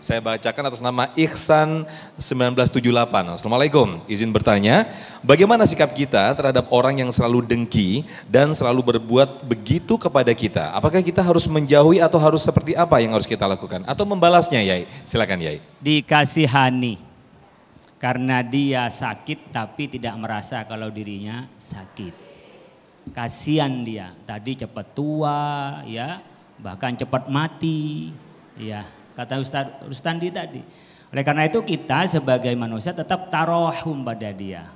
Saya bacakan atas nama Ihsan 1978. Assalamualaikum, izin bertanya, bagaimana sikap kita terhadap orang yang selalu dengki dan selalu berbuat begitu kepada kita? Apakah kita harus menjauhi atau harus seperti apa yang harus kita lakukan? Atau membalasnya, Yai? Silakan, Yai. Dikasihani. Karena dia sakit tapi tidak merasa kalau dirinya sakit. Kasihan dia, tadi cepat tua ya, bahkan cepat mati ya, kata Ustaz Rustandi tadi. Oleh karena itu kita sebagai manusia tetap tarohum pada dia.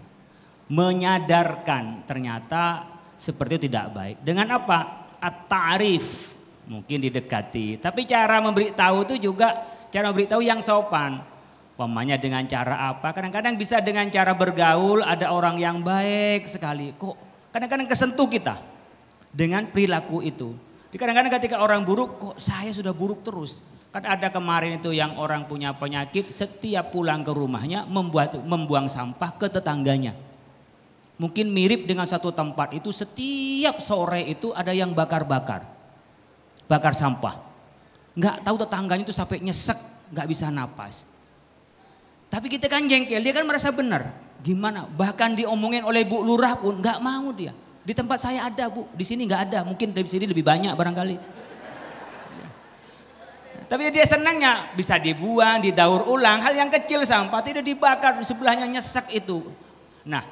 Menyadarkan ternyata seperti itu tidak baik. Dengan apa? At-ta'rif, mungkin didekati. Tapi cara memberitahu itu juga cara memberitahu yang sopan. Pemanya dengan cara apa? Kadang-kadang bisa dengan cara bergaul, ada orang yang baik sekali. Kok kadang-kadang kesentuh kita dengan perilaku itu. Kadang-kadang ketika orang buruk, kok saya sudah buruk terus. Kan ada kemarin itu yang orang punya penyakit, setiap pulang ke rumahnya membuang sampah ke tetangganya. Mungkin mirip dengan satu tempat itu, setiap sore itu ada yang bakar sampah. Nggak tahu tetangganya itu sampai nyesek, nggak bisa napas. Tapi kita kan jengkel, dia kan merasa benar. Gimana? Bahkan diomongin oleh Bu Lurah pun nggak mau dia. Di tempat saya ada Bu, di sini nggak ada. Mungkin di sini lebih banyak barangkali. Tapi dia senangnya bisa dibuang, didaur ulang. Hal yang kecil sampah tidak dibakar, sebelahnya nyesek itu. Nah,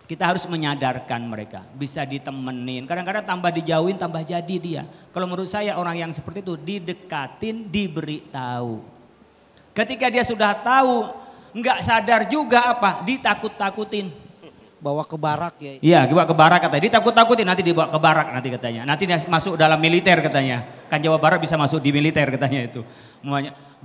kita harus menyadarkan mereka. Bisa ditemenin, kadang-kadang tambah dijauhin tambah jadi dia. Kalau menurut saya orang yang seperti itu didekatin, diberitahu. Ketika dia sudah tahu, nggak sadar juga apa, ditakut-takutin. Bawa ke barak ya? Iya, dibawa ke barak katanya, ditakut-takutin, nanti dibawa ke barak nanti katanya. Nanti dia masuk dalam militer katanya. Kan Jawa Barat bisa masuk di militer katanya itu.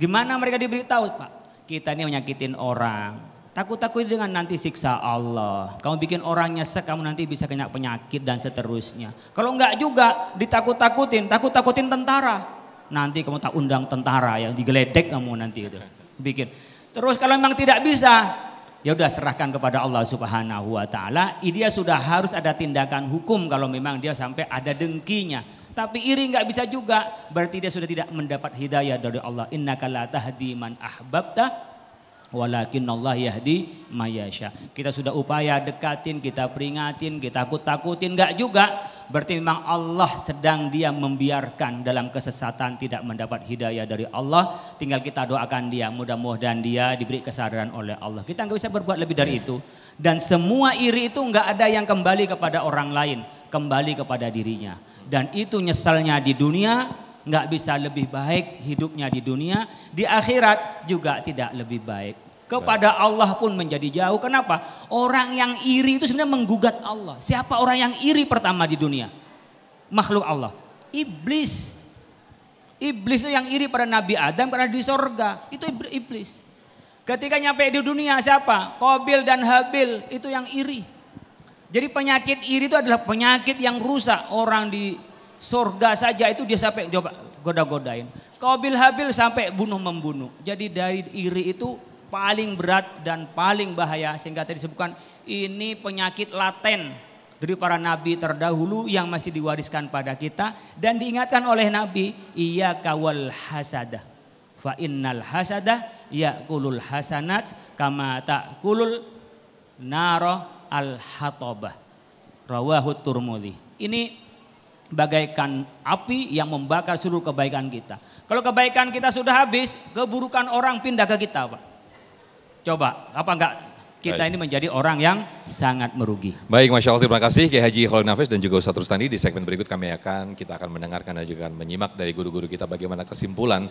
Gimana mereka diberitahu? Pak, kita ini menyakitin orang. Takut-takutin dengan nanti siksa Allah. Kamu bikin orang nyesek, kamu nanti bisa kena penyakit dan seterusnya. Kalau enggak juga ditakut-takutin tentara. Nanti kamu tak undang tentara yang digeledek kamu nanti itu. Bikin. Terus kalau memang tidak bisa, ya udah serahkan kepada Allah Subhanahu wa taala. Dia sudah harus ada tindakan hukum kalau memang dia sampai ada dengkinya. Tapi iri nggak bisa juga, berarti dia sudah tidak mendapat hidayah dari Allah. Innaka la tahdi man ahbabta walakin Allah yahdi mayasya. Kita sudah upaya dekatin, kita peringatin, kita takut-takutin, nggak juga. Berarti memang Allah sedang dia membiarkan dalam kesesatan, tidak mendapat hidayah dari Allah. Tinggal kita doakan dia, mudah-mudahan dia diberi kesadaran oleh Allah. Kita nggak bisa berbuat lebih dari itu. Dan semua iri itu nggak ada yang kembali kepada orang lain, kembali kepada dirinya. Dan itu nyesalnya di dunia, nggak bisa lebih baik hidupnya di dunia, di akhirat juga tidak lebih baik. Kepada Allah pun menjadi jauh. Kenapa? Orang yang iri itu sebenarnya menggugat Allah. Siapa orang yang iri pertama di dunia? Makhluk Allah. Iblis. Iblis itu yang iri pada Nabi Adam karena di sorga. Itu iblis. Ketika nyampe di dunia siapa? Qabil dan Habil itu yang iri. Jadi penyakit iri itu adalah penyakit yang rusak. Orang di sorga saja itu dia sampai coba goda-godain. Qabil Habil sampai bunuh-membunuh. Jadi dari iri itu paling berat dan paling bahaya, sehingga tadi disebutkan ini penyakit laten dari para nabi terdahulu yang masih diwariskan pada kita dan diingatkan oleh Nabi, iyyaka wal hasadah fa innal hasadah ya'kulul hasanat kama ta'kulul nara al hatabah, rawahu Tirmidzi. Ini bagaikan api yang membakar seluruh kebaikan kita. Kalau kebaikan kita sudah habis, keburukan orang pindah ke kita, Pak. Coba, apa enggak kita ini menjadi orang yang sangat merugi. Baik, Masya Allah, terima kasih Kiai Haji Khalil Nafis dan juga Ustaz Rustandi. Di segmen berikut kita akan mendengarkan dan juga menyimak dari guru-guru kita bagaimana kesimpulan